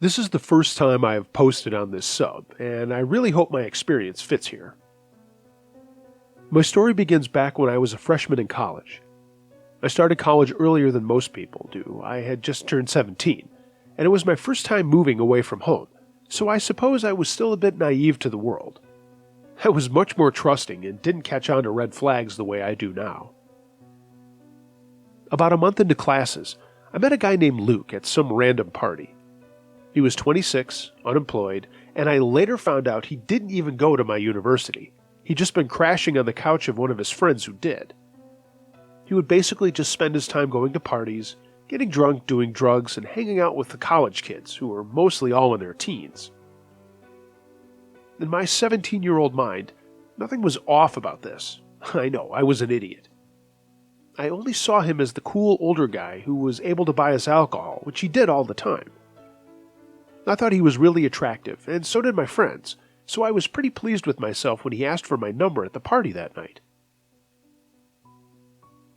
This is the first time I have posted on this sub, and I really hope my experience fits here. My story begins back when I was a freshman in college. I started college earlier than most people do. I had just turned 17, and it was my first time moving away from home, so I suppose I was still a bit naive to the world. I was much more trusting and didn't catch on to red flags the way I do now. About a month into classes, I met a guy named Luke at some random party. He was 26, unemployed, and I later found out he didn't even go to my university. He'd just been crashing on the couch of one of his friends who did. He would basically just spend his time going to parties, getting drunk, doing drugs, and hanging out with the college kids, who were mostly all in their teens. In my 17-year-old mind, nothing was off about this. I know, I was an idiot. I only saw him as the cool older guy who was able to buy us alcohol, which he did all the time. I thought he was really attractive, and so did my friends, so I was pretty pleased with myself when he asked for my number at the party that night.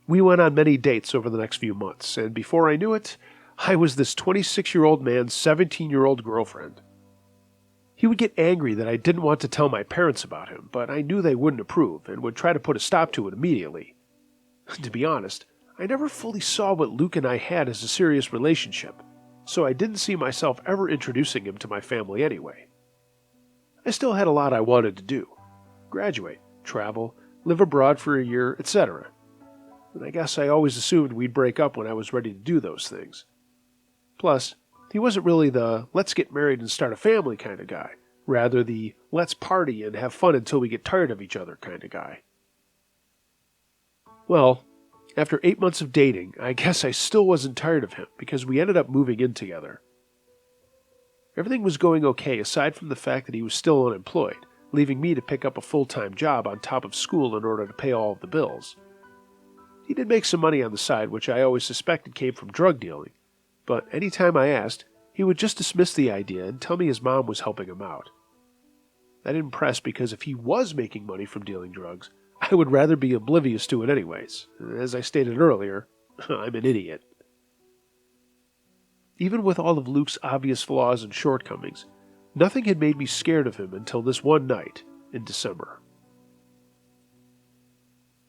We went on many dates over the next few months, and before I knew it, I was this 26-year-old man's 17-year-old girlfriend. He would get angry that I didn't want to tell my parents about him, but I knew they wouldn't approve and would try to put a stop to it immediately. To be honest, I never fully saw what Luke and I had as a serious relationship, so I didn't see myself ever introducing him to my family anyway. I still had a lot I wanted to do: graduate, travel, live abroad for a year, etc. And I guess I always assumed we'd break up when I was ready to do those things. Plus, he wasn't really the let's get married and start a family kind of guy, rather the let's party and have fun until we get tired of each other kind of guy. Well, after 8 months of dating, I guess I still wasn't tired of him because we ended up moving in together. Everything was going okay aside from the fact that he was still unemployed, leaving me to pick up a full-time job on top of school in order to pay all of the bills. He did make some money on the side, which I always suspected came from drug dealing, but any time I asked, he would just dismiss the idea and tell me his mom was helping him out. I didn't press because if he was making money from dealing drugs, I would rather be oblivious to it anyways. As I stated earlier, I'm an idiot. Even with all of Luke's obvious flaws and shortcomings, nothing had made me scared of him until this one night in December.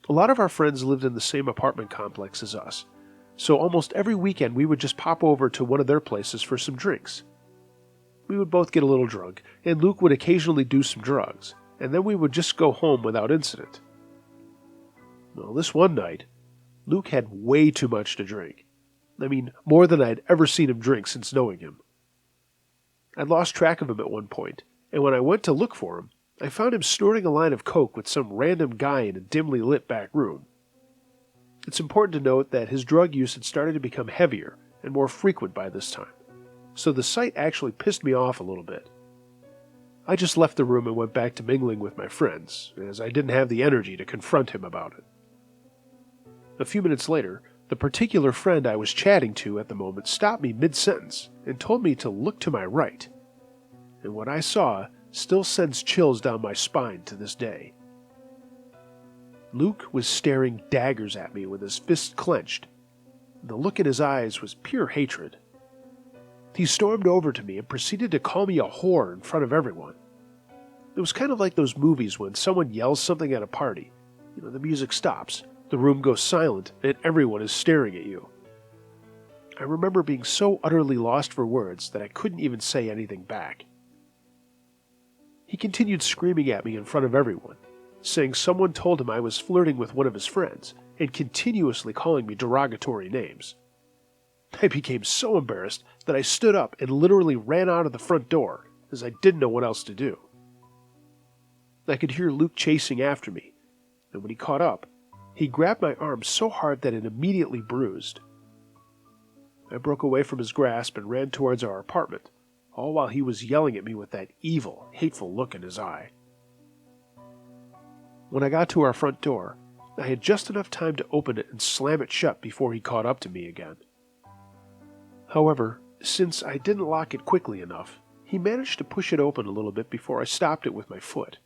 A lot of our friends lived in the same apartment complex as us, so almost every weekend we would just pop over to one of their places for some drinks. We would both get a little drunk, and Luke would occasionally do some drugs, and then we would just go home without incident. Well, this one night, Luke had way too much to drink. I mean, more than I'd ever seen him drink since knowing him. I'd lost track of him at one point, and when I went to look for him, I found him snorting a line of coke with some random guy in a dimly lit back room. It's important to note that his drug use had started to become heavier and more frequent by this time, so the sight actually pissed me off a little bit. I just left the room and went back to mingling with my friends, as I didn't have the energy to confront him about it. A few minutes later, the particular friend I was chatting to at the moment stopped me mid-sentence and told me to look to my right. And what I saw still sends chills down my spine to this day. Luke was staring daggers at me with his fists clenched. The look in his eyes was pure hatred. He stormed over to me and proceeded to call me a whore in front of everyone. It was kind of like those movies when someone yells something at a party. The music stops, the room goes silent, and everyone is staring at you. I remember being so utterly lost for words that I couldn't even say anything back. He continued screaming at me in front of everyone, saying someone told him I was flirting with one of his friends, and continuously calling me derogatory names. I became so embarrassed that I stood up and literally ran out of the front door, as I didn't know what else to do. I could hear Luke chasing after me, and when he caught up, he grabbed my arm so hard that it immediately bruised. I broke away from his grasp and ran towards our apartment, all while he was yelling at me with that evil, hateful look in his eye. When I got to our front door, I had just enough time to open it and slam it shut before he caught up to me again. However, since I didn't lock it quickly enough, he managed to push it open a little bit before I stopped it with my foot.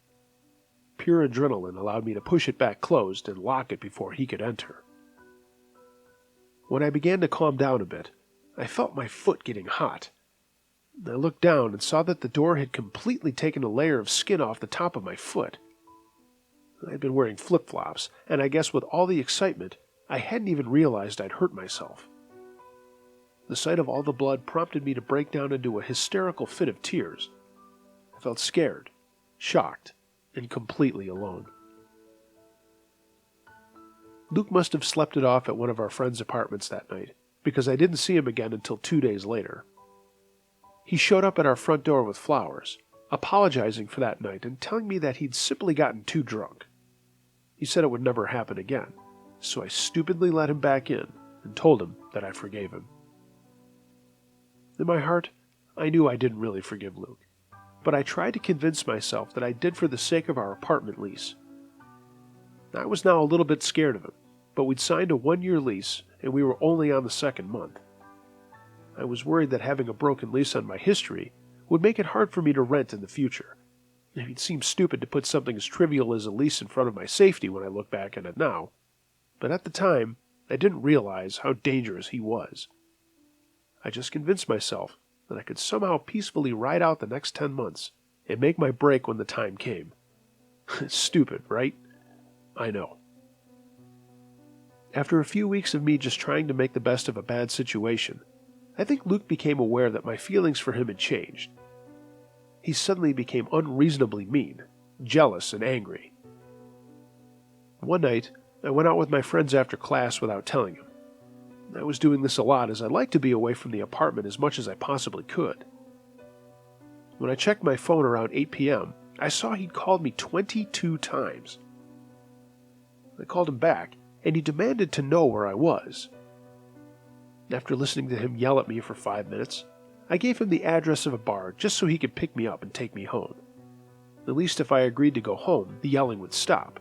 Pure adrenaline allowed me to push it back closed and lock it before he could enter. When I began to calm down a bit, I felt my foot getting hot. I looked down and saw that the door had completely taken a layer of skin off the top of my foot. I had been wearing flip-flops, and I guess with all the excitement, I hadn't even realized I'd hurt myself. The sight of all the blood prompted me to break down into a hysterical fit of tears. I felt scared, shocked, and completely alone. Luke must have slept it off at one of our friends' apartments that night, because I didn't see him again until 2 days later. He showed up at our front door with flowers, apologizing for that night and telling me that he'd simply gotten too drunk. He said it would never happen again, so I stupidly let him back in and told him that I forgave him. In my heart, I knew I didn't really forgive Luke, but I tried to convince myself that I did for the sake of our apartment lease. I was now a little bit scared of him, but we'd signed a 1-year lease and we were only on the second month. I was worried that having a broken lease on my history would make it hard for me to rent in the future. It seemed stupid to put something as trivial as a lease in front of my safety when I look back at it now, but at the time, I didn't realize how dangerous he was. I just convinced myself that I could somehow peacefully ride out the next 10 months and make my break when the time came. Stupid, right? I know. After a few weeks of me just trying to make the best of a bad situation, I think Luke became aware that my feelings for him had changed. He suddenly became unreasonably mean, jealous, and angry. One night, I went out with my friends after class without telling him. I was doing this a lot as I liked to be away from the apartment as much as I possibly could. When I checked my phone around 8 p.m., I saw he'd called me 22 times. I called him back, and he demanded to know where I was. After listening to him yell at me for 5 minutes, I gave him the address of a bar just so he could pick me up and take me home. At least if I agreed to go home, the yelling would stop.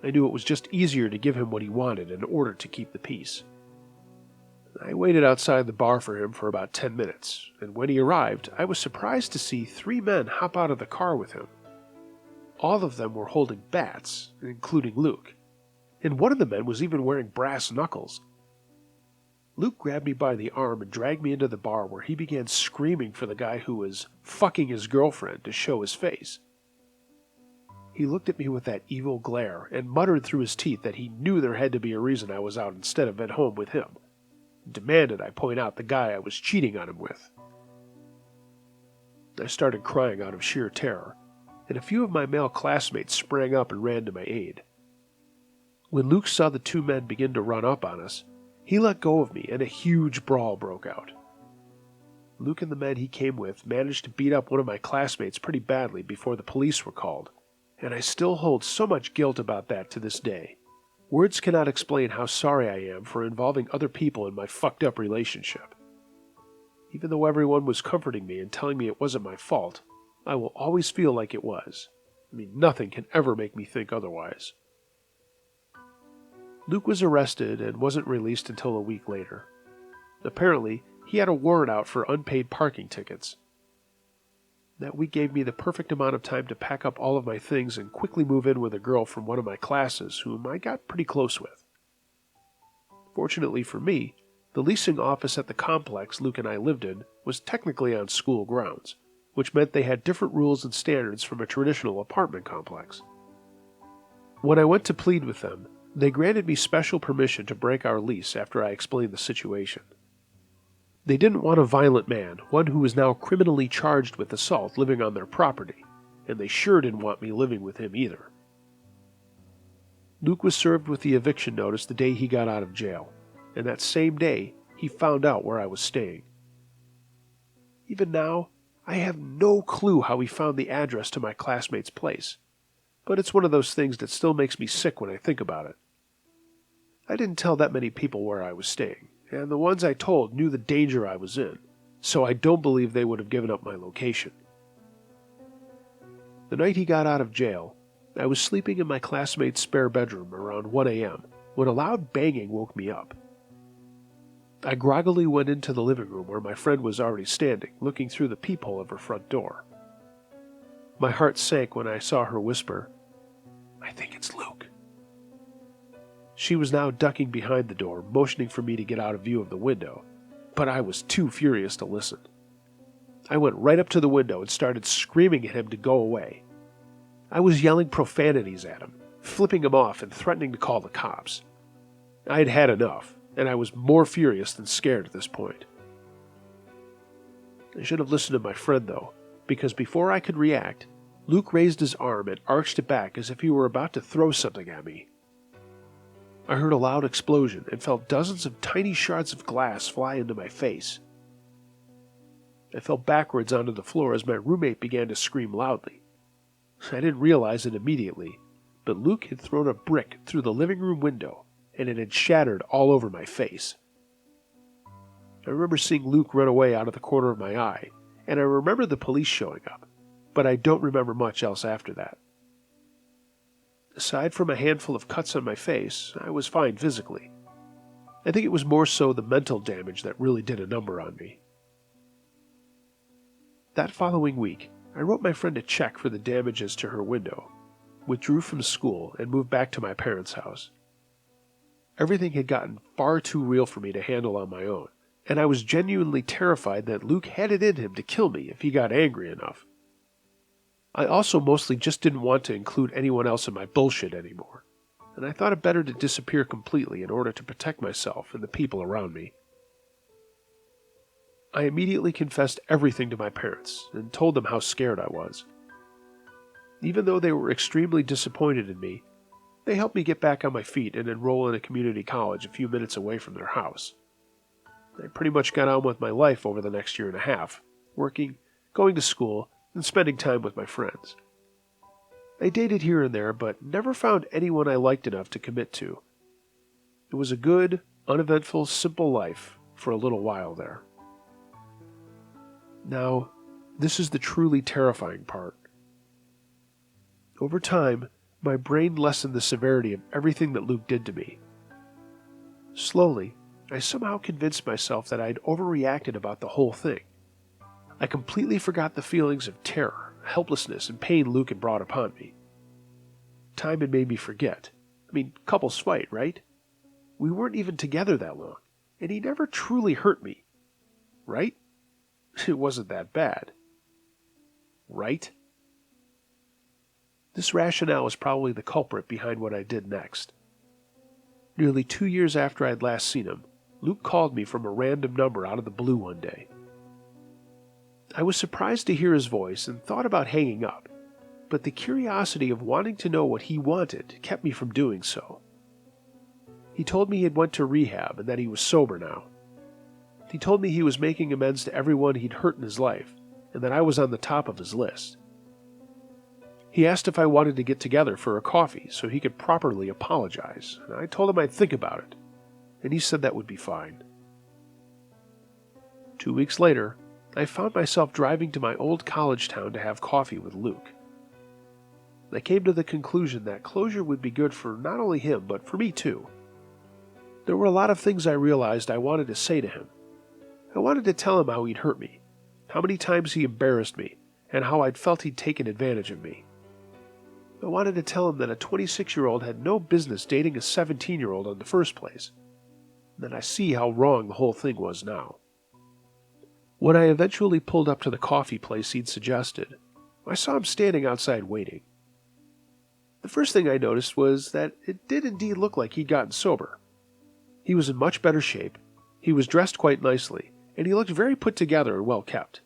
I knew it was just easier to give him what he wanted in order to keep the peace. I waited outside the bar for him for about 10 minutes, and when he arrived, I was surprised to see 3 men hop out of the car with him. All of them were holding bats, including Luke, and one of the men was even wearing brass knuckles. Luke grabbed me by the arm and dragged me into the bar where he began screaming for the guy who was fucking his girlfriend to show his face. He looked at me with that evil glare and muttered through his teeth that he knew there had to be a reason I was out instead of at home with him, and demanded I point out the guy I was cheating on him with. I started crying out of sheer terror, and a few of my male classmates sprang up and ran to my aid. When Luke saw the 2 men begin to run up on us, he let go of me and a huge brawl broke out. Luke and the men he came with managed to beat up one of my classmates pretty badly before the police were called, and I still hold so much guilt about that to this day. Words cannot explain how sorry I am for involving other people in my fucked up relationship. Even though everyone was comforting me and telling me it wasn't my fault, I will always feel like it was. Nothing can ever make me think otherwise. Luke was arrested and wasn't released until a week later. Apparently, he had a warrant out for unpaid parking tickets. That week gave me the perfect amount of time to pack up all of my things and quickly move in with a girl from one of my classes whom I got pretty close with. Fortunately for me, the leasing office at the complex Luke and I lived in was technically on school grounds, which meant they had different rules and standards from a traditional apartment complex. When I went to plead with them, they granted me special permission to break our lease after I explained the situation. They didn't want a violent man, one who was now criminally charged with assault, living on their property, and they sure didn't want me living with him either. Luke was served with the eviction notice the day he got out of jail, and that same day he found out where I was staying. Even now, I have no clue how he found the address to my classmate's place, but it's one of those things that still makes me sick when I think about it. I didn't tell that many people where I was staying, and the ones I told knew the danger I was in, so I don't believe they would have given up my location. The night he got out of jail, I was sleeping in my classmate's spare bedroom around 1 a.m. when a loud banging woke me up. I groggily went into the living room where my friend was already standing, looking through the peephole of her front door. My heart sank when I saw her whisper, "I think it's Luke." She was now ducking behind the door, motioning for me to get out of view of the window, but I was too furious to listen. I went right up to the window and started screaming at him to go away. I was yelling profanities at him, flipping him off and threatening to call the cops. I had had enough, and I was more furious than scared at this point. I should have listened to my friend, though, because before I could react, Luke raised his arm and arched it back as if he were about to throw something at me. I heard a loud explosion and felt dozens of tiny shards of glass fly into my face. I fell backwards onto the floor as my roommate began to scream loudly. I didn't realize it immediately, but Luke had thrown a brick through the living room window, and it had shattered all over my face. I remember seeing Luke run away out of the corner of my eye, and I remember the police showing up, but I don't remember much else after that. Aside from a handful of cuts on my face, I was fine physically. I think it was more so the mental damage that really did a number on me. That following week, I wrote my friend a check for the damages to her window, withdrew from school, and moved back to my parents' house. Everything had gotten far too real for me to handle on my own, and I was genuinely terrified that Luke had it in him to kill me if he got angry enough. I also mostly just didn't want to include anyone else in my bullshit anymore, and I thought it better to disappear completely in order to protect myself and the people around me. I immediately confessed everything to my parents and told them how scared I was. Even though they were extremely disappointed in me, they helped me get back on my feet and enroll in a community college a few minutes away from their house. I pretty much got on with my life over the next year and a half, working, going to school, and spending time with my friends. I dated here and there, but never found anyone I liked enough to commit to. It was a good, uneventful, simple life for a little while there. Now, this is the truly terrifying part. Over time, my brain lessened the severity of everything that Luke did to me. Slowly, I somehow convinced myself that I'd overreacted about the whole thing. I completely forgot the feelings of terror, helplessness, and pain Luke had brought upon me. Time had made me forget. Couples fight, right? We weren't even together that long, and he never truly hurt me. Right? It wasn't that bad. Right? This rationale was probably the culprit behind what I did next. Nearly 2 years after I had last seen him, Luke called me from a random number out of the blue one day. I was surprised to hear his voice and thought about hanging up, but the curiosity of wanting to know what he wanted kept me from doing so. He told me he had went to rehab and that he was sober now. He told me he was making amends to everyone he'd hurt in his life, and that I was on the top of his list. He asked if I wanted to get together for a coffee so he could properly apologize, and I told him I'd think about it, and he said that would be fine. 2 weeks later, I found myself driving to my old college town to have coffee with Luke. I came to the conclusion that closure would be good for not only him, but for me too. There were a lot of things I realized I wanted to say to him. I wanted to tell him how he'd hurt me, how many times he embarrassed me, and how I'd felt he'd taken advantage of me. I wanted to tell him that a 26-year-old had no business dating a 17-year-old in the first place, and that I see how wrong the whole thing was now. When I eventually pulled up to the coffee place he'd suggested, I saw him standing outside waiting. The first thing I noticed was that it did indeed look like he'd gotten sober. He was in much better shape, he was dressed quite nicely, and he looked very put together and well kept.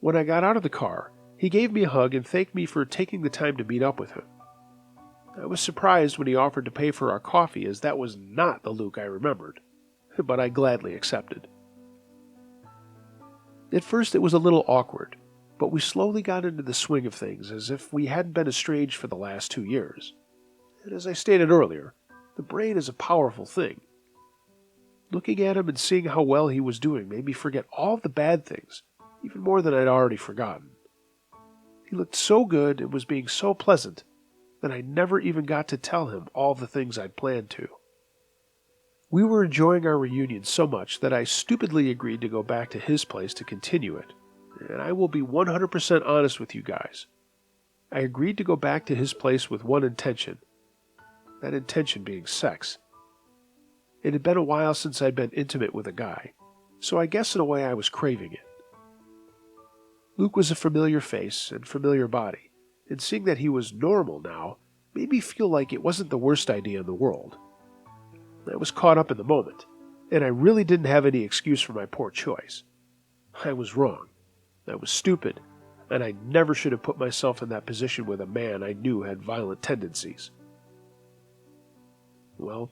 When I got out of the car, he gave me a hug and thanked me for taking the time to meet up with him. I was surprised when he offered to pay for our coffee, as that was not the Luke I remembered, but I gladly accepted. At first it was a little awkward, but we slowly got into the swing of things as if we hadn't been estranged for the last 2 years. And as I stated earlier, the brain is a powerful thing. Looking at him and seeing how well he was doing made me forget all of the bad things, even more than I'd already forgotten. He looked so good and was being so pleasant that I never even got to tell him all the things I'd planned to. We were enjoying our reunion so much that I stupidly agreed to go back to his place to continue it, and I will be 100% honest with you guys. I agreed to go back to his place with one intention, that intention being sex. It had been a while since I'd been intimate with a guy, so I guess in a way I was craving it. Luke was a familiar face and familiar body, and seeing that he was normal now made me feel like it wasn't the worst idea in the world. I was caught up in the moment, and I really didn't have any excuse for my poor choice. I was wrong. I was stupid, and I never should have put myself in that position with a man I knew had violent tendencies. Well,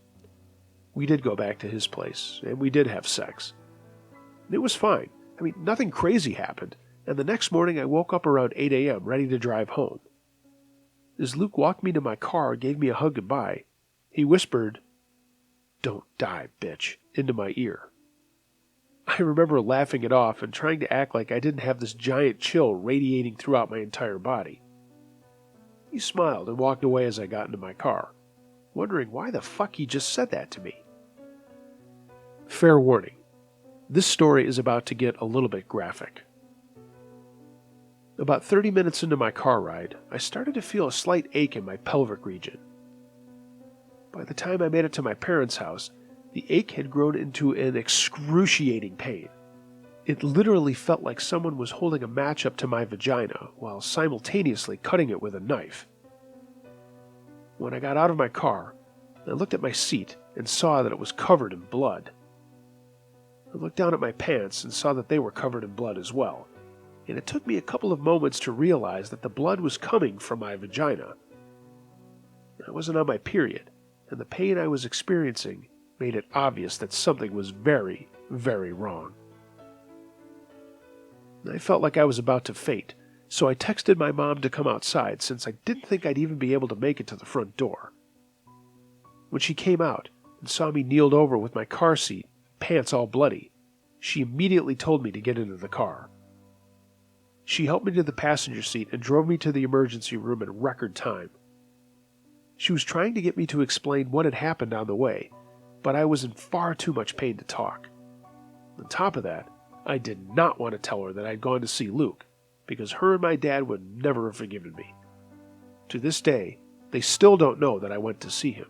we did go back to his place, and we did have sex. It was fine. I mean, nothing crazy happened, and the next morning I woke up around 8 a.m. ready to drive home. As Luke walked me to my car and gave me a hug goodbye, he whispered, "Don't die, bitch," into my ear. I remember laughing it off and trying to act like I didn't have this giant chill radiating throughout my entire body. He smiled and walked away as I got into my car, wondering why the fuck he just said that to me. Fair warning, this story is about to get a little bit graphic. About 30 minutes into my car ride, I started to feel a slight ache in my pelvic region. By the time I made it to my parents' house, the ache had grown into an excruciating pain. It literally felt like someone was holding a match up to my vagina while simultaneously cutting it with a knife. When I got out of my car, I looked at my seat and saw that it was covered in blood. I looked down at my pants and saw that they were covered in blood as well, and it took me a couple of moments to realize that the blood was coming from my vagina. I wasn't on my period, and the pain I was experiencing made it obvious that something was very, very wrong. I felt like I was about to faint, so I texted my mom to come outside since I didn't think I'd even be able to make it to the front door. When she came out and saw me kneeled over with my car seat, pants all bloody, she immediately told me to get into the car. She helped me to the passenger seat and drove me to the emergency room in record time. She was trying to get me to explain what had happened on the way, but I was in far too much pain to talk. On top of that, I did not want to tell her that I'd gone to see Luke, because her and my dad would never have forgiven me. To this day, they still don't know that I went to see him.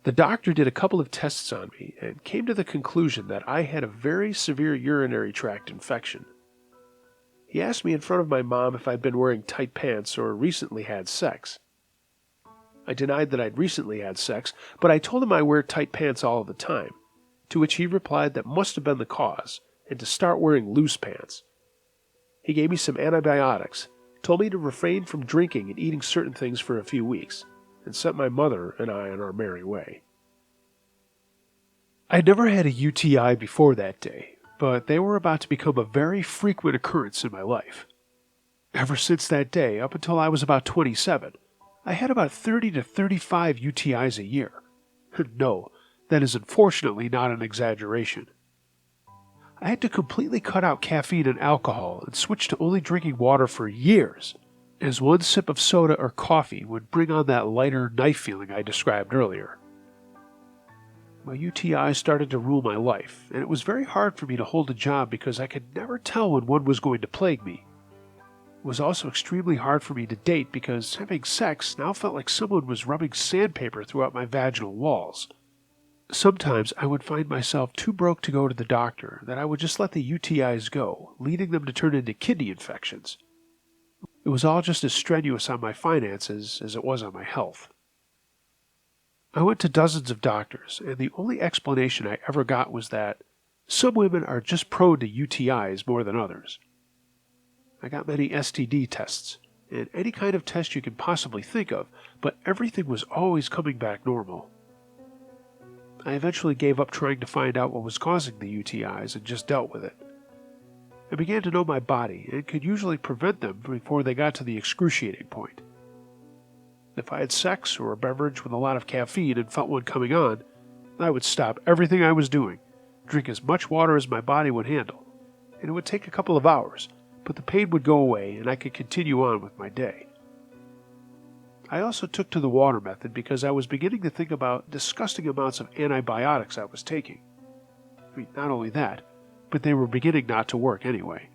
The doctor did a couple of tests on me and came to the conclusion that I had a very severe urinary tract infection. He asked me in front of my mom if I'd been wearing tight pants or recently had sex. I denied that I'd recently had sex, but I told him I wear tight pants all the time, to which he replied that must have been the cause, and to start wearing loose pants. He gave me some antibiotics, told me to refrain from drinking and eating certain things for a few weeks, and sent my mother and I on our merry way. I'd never had a UTI before that day, but they were about to become a very frequent occurrence in my life. Ever since that day, up until I was about 27, I had about 30 to 35 UTIs a year. No, that is unfortunately not an exaggeration. I had to completely cut out caffeine and alcohol and switch to only drinking water for years, as one sip of soda or coffee would bring on that lighter knife feeling I described earlier. My UTI started to rule my life, and it was very hard for me to hold a job because I could never tell when one was going to plague me. It was also extremely hard for me to date because having sex now felt like someone was rubbing sandpaper throughout my vaginal walls. Sometimes I would find myself too broke to go to the doctor that I would just let the UTIs go, leading them to turn into kidney infections. It was all just as strenuous on my finances as it was on my health. I went to dozens of doctors, and the only explanation I ever got was that some women are just prone to UTIs more than others. I got many STD tests, and any kind of test you can possibly think of, but everything was always coming back normal. I eventually gave up trying to find out what was causing the UTIs and just dealt with it. I began to know my body and could usually prevent them before they got to the excruciating point. If I had sex or a beverage with a lot of caffeine and felt one coming on, I would stop everything I was doing, drink as much water as my body would handle, and it would take a couple of hours, but the pain would go away and I could continue on with my day. I also took to the water method because I was beginning to think about disgusting amounts of antibiotics I was taking. Not only that, but they were beginning not to work anyway.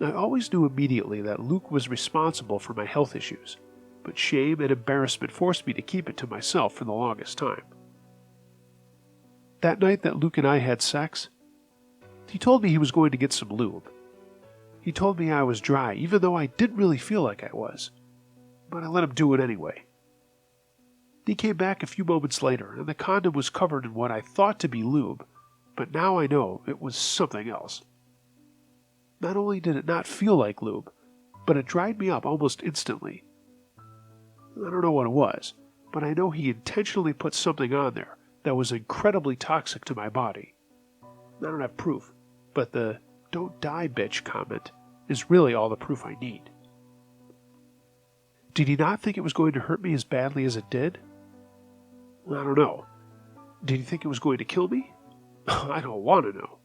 I always knew immediately that Luke was responsible for my health issues, but shame and embarrassment forced me to keep it to myself for the longest time. That night that Luke and I had sex, He told me he was going to get some lube. He told me I was dry, even though I didn't really feel like I was. But I let him do it anyway. He came back a few moments later, and the condom was covered in what I thought to be lube, but now I know it was something else. Not only did it not feel like lube, but it dried me up almost instantly. I don't know what it was, but I know he intentionally put something on there that was incredibly toxic to my body. I don't have proof, but the "don't die, bitch" comment is really all the proof I need. Did he not think it was going to hurt me as badly as it did? I don't know. Did he think it was going to kill me? I don't want to know.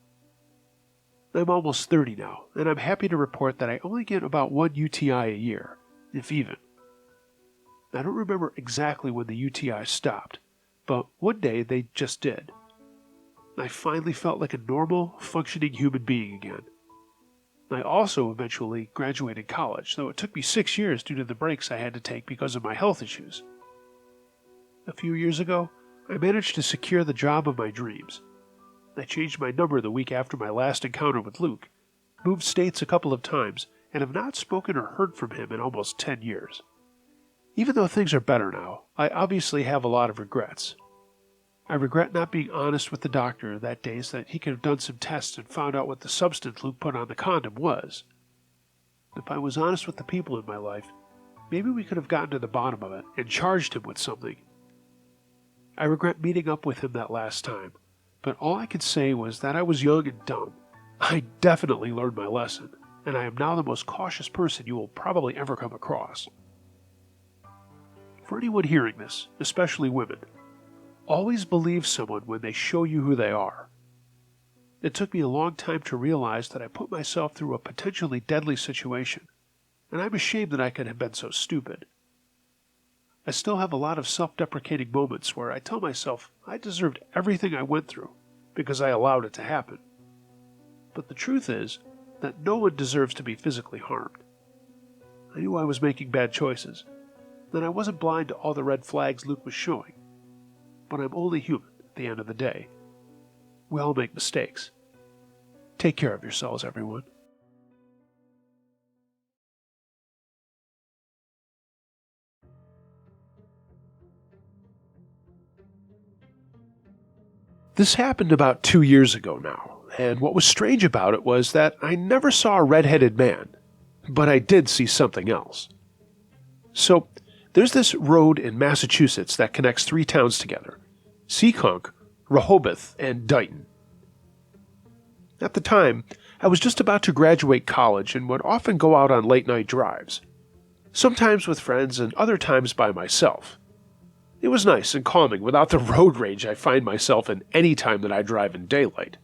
I'm almost 30 now, and I'm happy to report that I only get about one UTI a year, if even. I don't remember exactly when the UTI stopped, but one day they just did. I finally felt like a normal, functioning human being again. I also eventually graduated college, though it took me 6 years due to the breaks I had to take because of my health issues. A few years ago, I managed to secure the job of my dreams. I changed my number the week after my last encounter with Luke, moved states a couple of times, and have not spoken or heard from him in almost 10 years. Even though things are better now, I obviously have a lot of regrets. I regret not being honest with the doctor that day so that he could have done some tests and found out what the substance Luke put on the condom was. If I was honest with the people in my life, maybe we could have gotten to the bottom of it and charged him with something. I regret meeting up with him that last time, but all I could say was that I was young and dumb. I definitely learned my lesson, and I am now the most cautious person you will probably ever come across. For anyone hearing this, especially women, always believe someone when they show you who they are. It took me a long time to realize that I put myself through a potentially deadly situation, and I'm ashamed that I could have been so stupid. I still have a lot of self-deprecating moments where I tell myself I deserved everything I went through because I allowed it to happen. But the truth is that no one deserves to be physically harmed. I knew I was making bad choices, that I wasn't blind to all the red flags Luke was showing. But I'm only human at the end of the day. We all make mistakes. Take care of yourselves, everyone. This happened about 2 years ago now, and what was strange about it was that I never saw a red-headed man, but I did see something else. So, there's this road in Massachusetts that connects 3 towns together: Seekonk, Rehoboth, and Dighton. At the time, I was just about to graduate college and would often go out on late-night drives, sometimes with friends and other times by myself. It was nice and calming without the road rage I find myself in any time that I drive in daylight.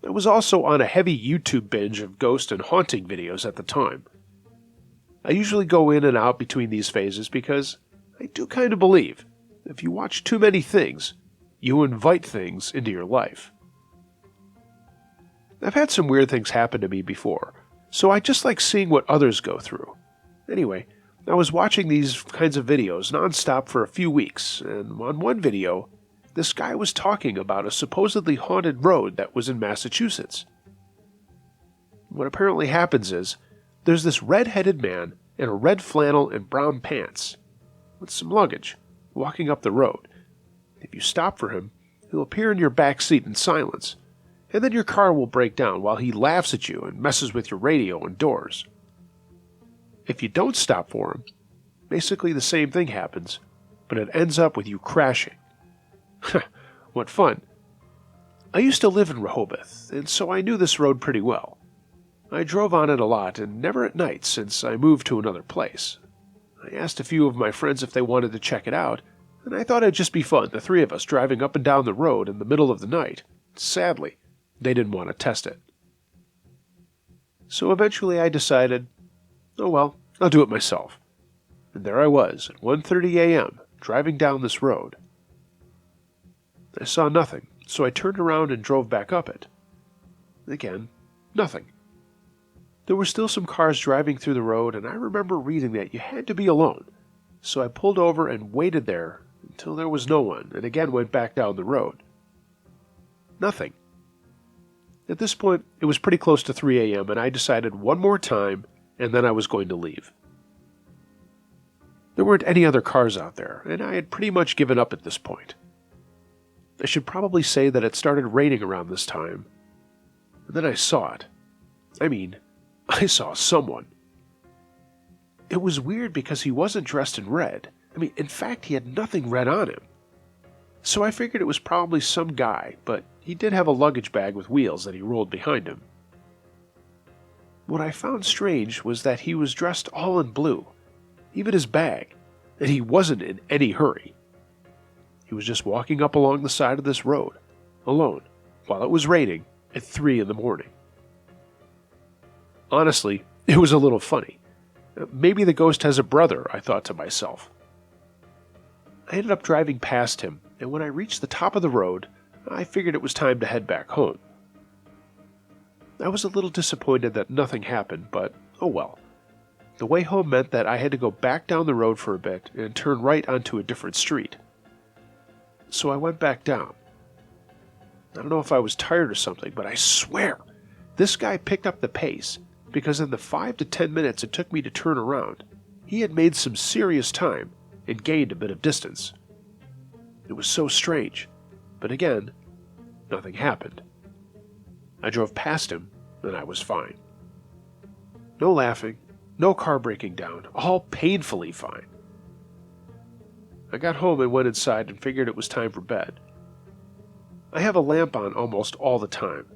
I was also on a heavy YouTube binge of ghost and haunting videos at the time. I usually go in and out between these phases because I do kind of believe if you watch too many things, you invite things into your life. I've had some weird things happen to me before, so I just like seeing what others go through. Anyway, I was watching these kinds of videos nonstop for a few weeks, and on one video, this guy was talking about a supposedly haunted road that was in Massachusetts. What apparently happens is, there's this red-headed man in a red flannel and brown pants, with some luggage, walking up the road. If you stop for him, he'll appear in your back seat in silence, and then your car will break down while he laughs at you and messes with your radio and doors. If you don't stop for him, basically the same thing happens, but it ends up with you crashing. What fun. I used to live in Rehoboth, and so I knew this road pretty well. I drove on it a lot, and never at night since I moved to another place. I asked a few of my friends if they wanted to check it out, and I thought it'd just be fun, the 3 of us driving up and down the road in the middle of the night. Sadly, they didn't want to test it. So eventually I decided, oh well, I'll do it myself. And there I was, at 1:30 a.m., driving down this road. I saw nothing, so I turned around and drove back up it. Again, nothing. There were still some cars driving through the road, and I remember reading that you had to be alone, so I pulled over and waited there until there was no one, and again went back down the road. Nothing. At this point, it was pretty close to 3 a.m., and I decided one more time, and then I was going to leave. There weren't any other cars out there, and I had pretty much given up at this point. I should probably say that it started raining around this time, and then I saw it. I saw someone. It was weird because he wasn't dressed in red. In fact, he had nothing red on him. So I figured it was probably some guy, but he did have a luggage bag with wheels that he rolled behind him. What I found strange was that he was dressed all in blue, even his bag, and he wasn't in any hurry. He was just walking up along the side of this road, alone, while it was raining at 3 in the morning. Honestly, it was a little funny. Maybe the ghost has a brother, I thought to myself. I ended up driving past him, and when I reached the top of the road, I figured it was time to head back home. I was a little disappointed that nothing happened, but oh well. The way home meant that I had to go back down the road for a bit and turn right onto a different street. So I went back down. I don't know if I was tired or something, but I swear, this guy picked up the pace, because in the 5 to 10 minutes it took me to turn around, he had made some serious time and gained a bit of distance. It was so strange, but again, nothing happened. I drove past him, and I was fine. No laughing, no car breaking down, all painfully fine. I got home and went inside and figured it was time for bed. I have a lamp on almost all the time.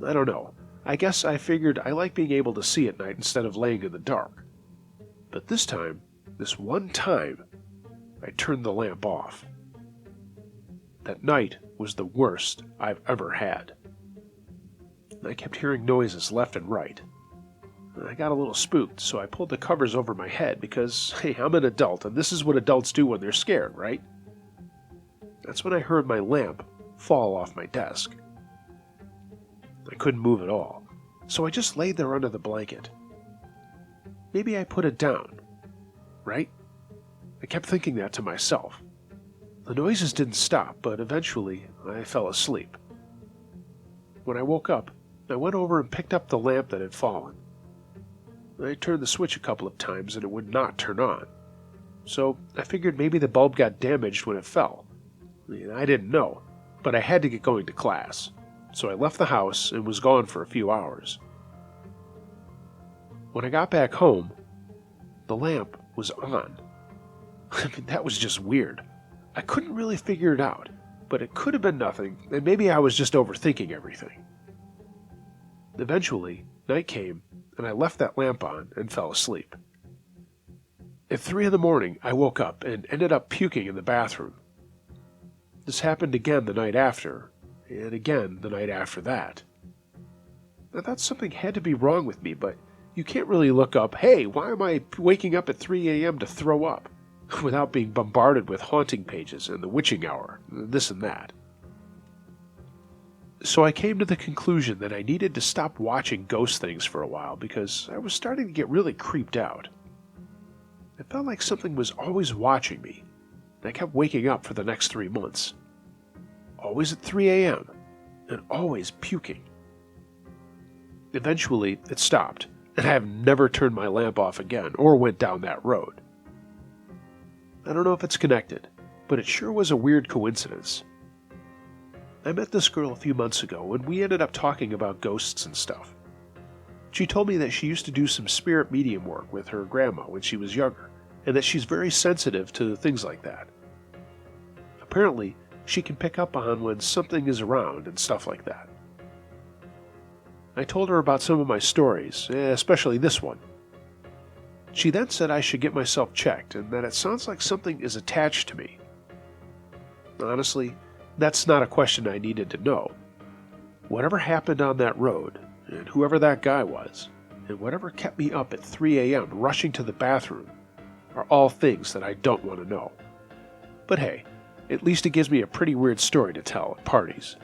I don't know, I guess I figured I like being able to see at night instead of laying in the dark. But this one time, I turned the lamp off. That night was the worst I've ever had. I kept hearing noises left and right. I got a little spooked, so I pulled the covers over my head because, hey, I'm an adult, and this is what adults do when they're scared, right? That's when I heard my lamp fall off my desk. I couldn't move at all, so I just laid there under the blanket. Maybe I put it down, right? I kept thinking that to myself. The noises didn't stop, but eventually I fell asleep. When I woke up, I went over and picked up the lamp that had fallen. I turned the switch a couple of times and it would not turn on. So I figured maybe the bulb got damaged when it fell. I didn't know, but I had to get going to class, so I left the house and was gone for a few hours. When I got back home, the lamp was on. That was just weird. I couldn't really figure it out, but it could have been nothing, and maybe I was just overthinking everything. Eventually, night came, and I left that lamp on and fell asleep. At 3 in the morning, I woke up and ended up puking in the bathroom. This happened again the night after, and again the night after that. I thought something had to be wrong with me, but you can't really look up, hey, why am I waking up at 3 a.m. to throw up, without being bombarded with haunting pages and the witching hour, this and that. So I came to the conclusion that I needed to stop watching ghost things for a while because I was starting to get really creeped out. It felt like something was always watching me, and I kept waking up for the next 3 months. Always at 3 a.m., and always puking. Eventually, it stopped, and I have never turned my lamp off again or went down that road. I don't know if it's connected, but it sure was a weird coincidence. I met this girl a few months ago, and we ended up talking about ghosts and stuff. She told me that she used to do some spirit medium work with her grandma when she was younger, and that she's very sensitive to things like that. Apparently, she can pick up on when something is around and stuff like that. I told her about some of my stories, especially this one. She then said I should get myself checked, and that it sounds like something is attached to me. Honestly, that's not a question I needed to know. Whatever happened on that road, and whoever that guy was, and whatever kept me up at 3 a.m. rushing to the bathroom, are all things that I don't want to know. But hey, at least it gives me a pretty weird story to tell at parties.